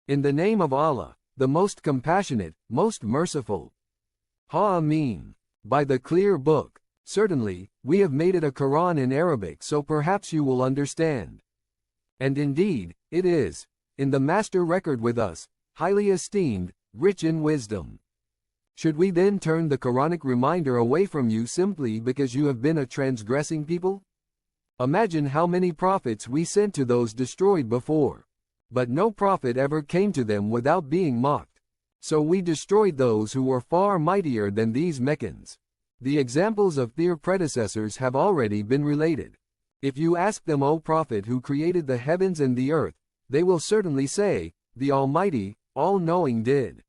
In the name of Allah, the most compassionate, most merciful. Ha-Amin. By the clear book. Certainly, we have made it a Quran in Arabic so perhaps you will understand. And indeed, it is, in the master record with us, highly esteemed, rich in wisdom. Should we then turn the Quranic reminder away from you simply because you have been a transgressing people? Imagine how many prophets we sent to those destroyed before. But no prophet ever came to them without being mocked. So we destroyed those who were far mightier than these Meccans. The examples of their predecessors have already been related. If you ask them, O Prophet, who created the heavens and the earth, they will certainly say, the Almighty, all-knowing did.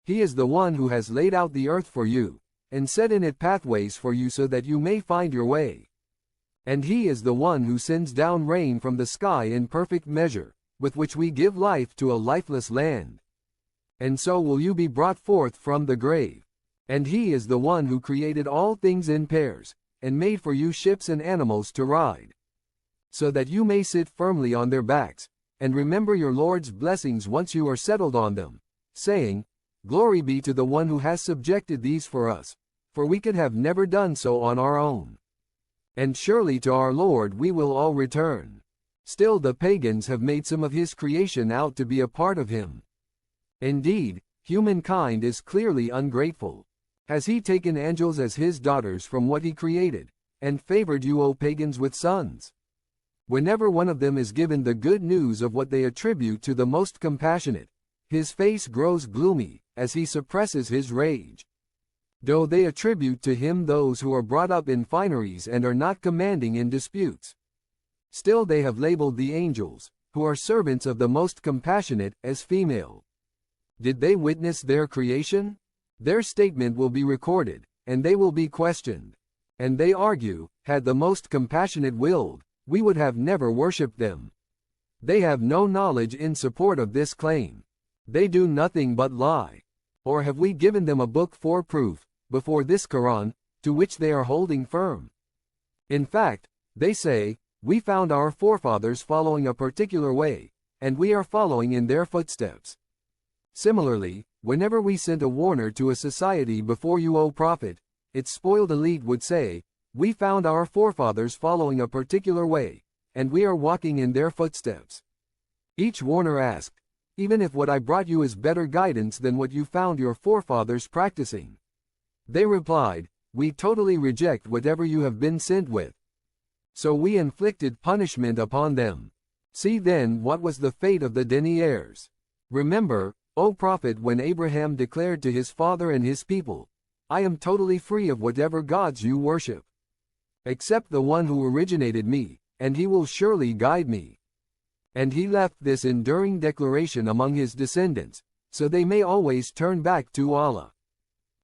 He is the one who has laid out the earth for you, and set in it pathways for you so that you may find your way. And He is the one who sends down rain from the sky in perfect measure, with which we give life to a lifeless land. And so will you be brought forth from the grave. And He is the one who created all things in pairs, and made for you ships and animals to ride, so that you may sit firmly on their backs, and remember your Lord's blessings once you are settled on them, saying, Glory be to the one who has subjected these for us, for we could have never done so on our own. And surely to our Lord we will all return. Still the pagans have made some of His creation out to be a part of Him. Indeed, humankind is clearly ungrateful. Has He taken angels as His daughters from what He created, and favored you, O pagans, with sons? Whenever one of them is given the good news of what they attribute to the most compassionate, his face grows gloomy, as he suppresses his rage. Though they attribute to Him those who are brought up in fineries and are not commanding in disputes, still they have labeled the angels, who are servants of the most compassionate, as female. Did they witness their creation? Their statement will be recorded, and they will be questioned. And they argue, had the most compassionate willed, we would have never worshipped them. They have no knowledge in support of this claim. They do nothing but lie. Or have we given them a book for proof, before this Quran, to which they are holding firm? In fact, they say, we found our forefathers following a particular way, and we are following in their footsteps. Similarly, whenever we sent a warner to a society before you, O Prophet, its spoiled elite would say, we found our forefathers following a particular way, and we are walking in their footsteps. Each warner asked, even if what I brought you is better guidance than what you found your forefathers practicing. They replied, we totally reject whatever you have been sent with. So we inflicted punishment upon them. See then what was the fate of the Deen heirs. Remember, O Prophet, when Abraham declared to his father and his people, I am totally free of whatever gods you worship, except the one who originated me, and he will surely guide me. And he left this enduring declaration among his descendants, so they may always turn back to Allah.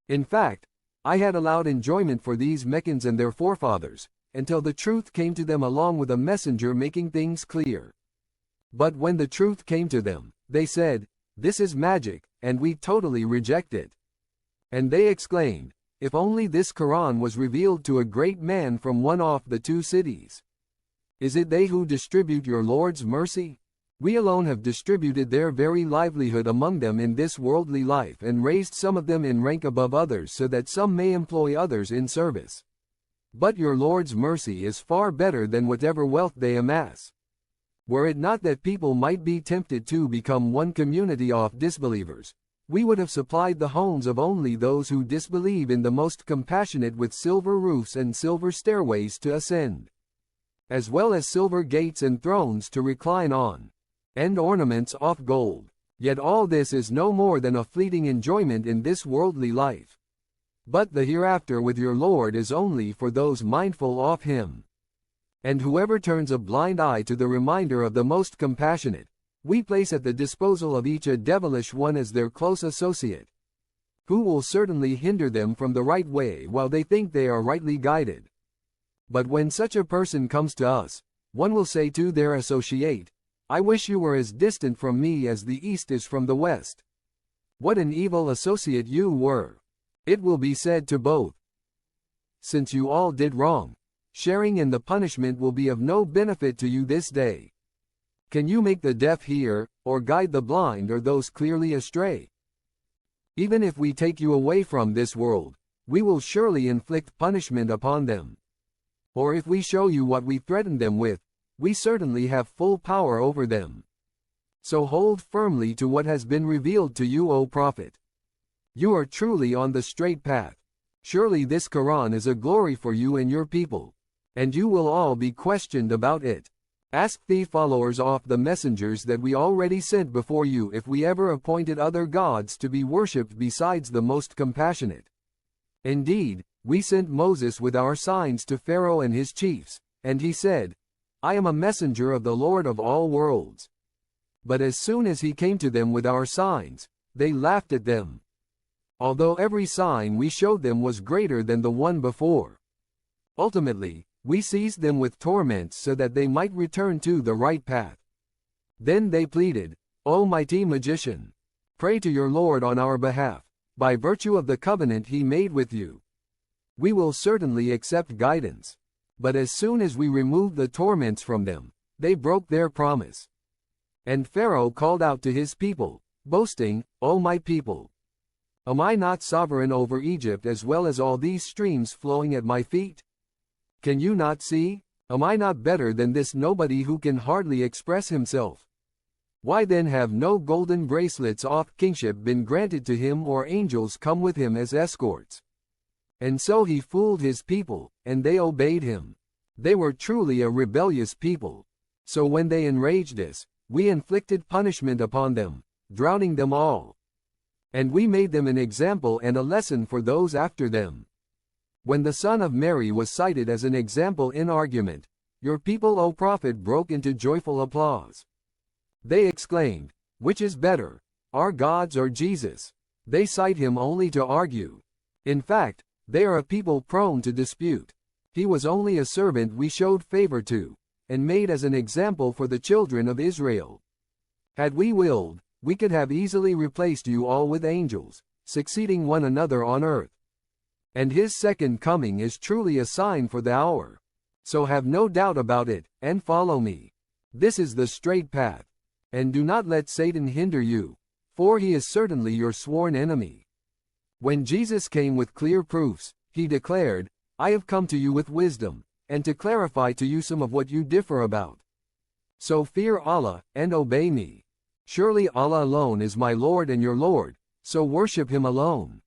In fact, I had allowed enjoyment for these Meccans and their forefathers, until the truth came to them along with a messenger making things clear. But when the truth came to them, they said, this is magic, and we totally reject it. And they exclaimed, if only this Quran was revealed to a great man from one of the two cities. Is it they who distribute your Lord's mercy? We alone have distributed their very livelihood among them in this worldly life and raised some of them in rank above others so that some may employ others in service. But your Lord's mercy is far better than whatever wealth they amass. Were it not that people might be tempted to become one community of disbelievers, we would have supplied the homes of only those who disbelieve in the most compassionate with silver roofs and silver stairways to ascend, as well as silver gates and thrones to recline on, and ornaments of gold. Yet all this is no more than a fleeting enjoyment in this worldly life. But the hereafter with your Lord is only for those mindful of Him. And whoever turns a blind eye to the reminder of the most compassionate, we place at the disposal of each a devilish one as their close associate, who will certainly hinder them from the right way while they think they are rightly guided. But when such a person comes to us, one will say to their associate, I wish you were as distant from me as the east is from the west. What an evil associate you were. It will be said to both, since you all did wrong, sharing in the punishment will be of no benefit to you this day. Can you make the deaf hear, or guide the blind or those clearly astray. Even if we take you away from this world, we will surely inflict punishment upon them. Or if we show you what we threaten them with, we certainly have full power over them. So hold firmly to what has been revealed to you, O Prophet. You are truly on the straight path. Surely this Quran is a glory for you and your people, and you will all be questioned about it. Ask the followers of the messengers that we already sent before you if we ever appointed other gods to be worshipped besides the most compassionate. Indeed, we sent Moses with our signs to Pharaoh and his chiefs, and he said, I am a messenger of the Lord of all worlds. But as soon as he came to them with our signs, they laughed at them. Although every sign we showed them was greater than the one before. Ultimately, we seized them with torments so that they might return to the right path. Then they pleaded, O mighty magician, pray to your Lord on our behalf, by virtue of the covenant he made with you. We will certainly accept guidance. But as soon as we removed the torments from them, they broke their promise. And Pharaoh called out to his people, boasting, O my people! Am I not sovereign over Egypt as well as all these streams flowing at my feet? Can you not see? Am I not better than this nobody who can hardly express himself? Why then have no golden bracelets of kingship been granted to him or angels come with him as escorts? And so he fooled his people, and they obeyed him. They were truly a rebellious people. So when they enraged us, we inflicted punishment upon them, drowning them all. And we made them an example and a lesson for those after them. When the son of Mary was cited as an example in argument, your people, O Prophet, broke into joyful applause. They exclaimed, which is better, our gods or Jesus? They cite him only to argue. In fact, they are a people prone to dispute. He was only a servant we showed favor to, and made as an example for the children of Israel. Had we willed, we could have easily replaced you all with angels, succeeding one another on earth. And his second coming is truly a sign for the hour. So have no doubt about it, and follow me. This is the straight path. And do not let Satan hinder you, for he is certainly your sworn enemy. When Jesus came with clear proofs, he declared, I have come to you with wisdom, and to clarify to you some of what you differ about. So fear Allah, and obey me. Surely Allah alone is my Lord and your Lord, so worship him alone.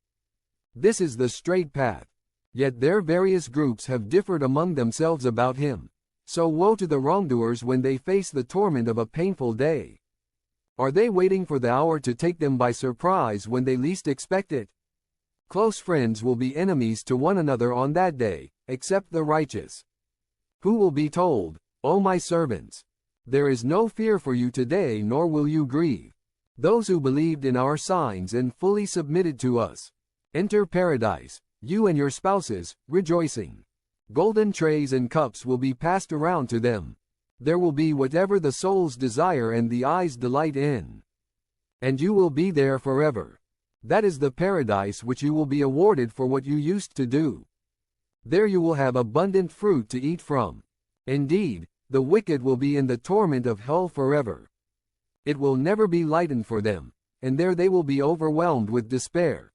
This is the straight path. Yet their various groups have differed among themselves about him. So woe to the wrongdoers when they face the torment of a painful day. Are they waiting for the hour to take them by surprise when they least expect it? Close friends will be enemies to one another on that day, except the righteous. Who will be told, O my servants, there is no fear for you today nor will you grieve. Those who believed in our signs and fully submitted to us. Enter paradise, you and your spouses, rejoicing. Golden trays and cups will be passed around to them. There will be whatever the souls desire and the eyes delight in. And you will be there forever. That is the paradise which you will be awarded for what you used to do. There you will have abundant fruit to eat from. Indeed, the wicked will be in the torment of hell forever. It will never be lightened for them, and there they will be overwhelmed with despair.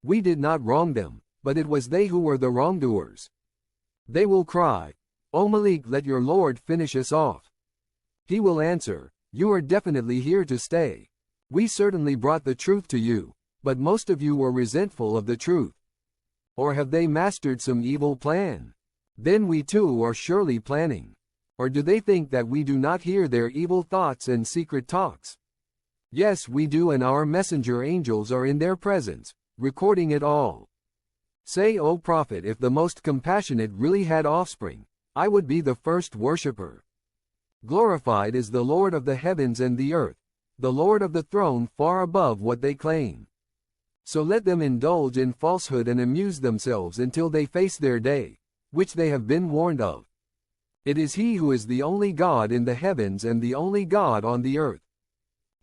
We did not wrong them, but it was they who were the wrongdoers. They will cry, O Malik, let your Lord finish us off. He will answer, you are definitely here to stay. We certainly brought the truth to you, but most of you were resentful of the truth. Or have they mastered some evil plan? Then we too are surely planning. Or do they think that we do not hear their evil thoughts and secret talks? Yes, we do, and our messenger angels are in their presence, recording it all. Say, O Prophet, if the most compassionate really had offspring, I would be the first worshipper. Glorified is the Lord of the heavens and the earth, the Lord of the throne far above what they claim. So let them indulge in falsehood and amuse themselves until they face their day, which they have been warned of. It is He who is the only God in the heavens and the only God on the earth.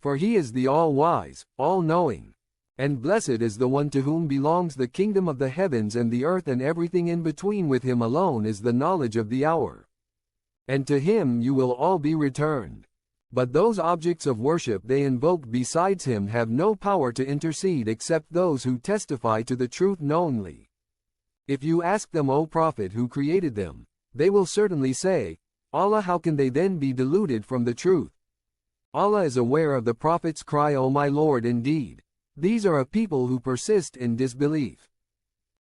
For He is the all-wise, all-knowing. And blessed is the one to whom belongs the kingdom of the heavens and the earth, and everything in between. With Him alone is the knowledge of the hour. And to Him you will all be returned. But those objects of worship they invoke besides him have no power to intercede except those who testify to the truth knowingly. If you ask them, O Prophet, who created them, they will certainly say, Allah. How can they then be deluded from the truth? Allah is aware of the Prophet's cry, O my Lord, indeed, these are a people who persist in disbelief.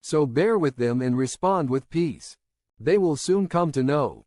So bear with them and respond with peace. They will soon come to know.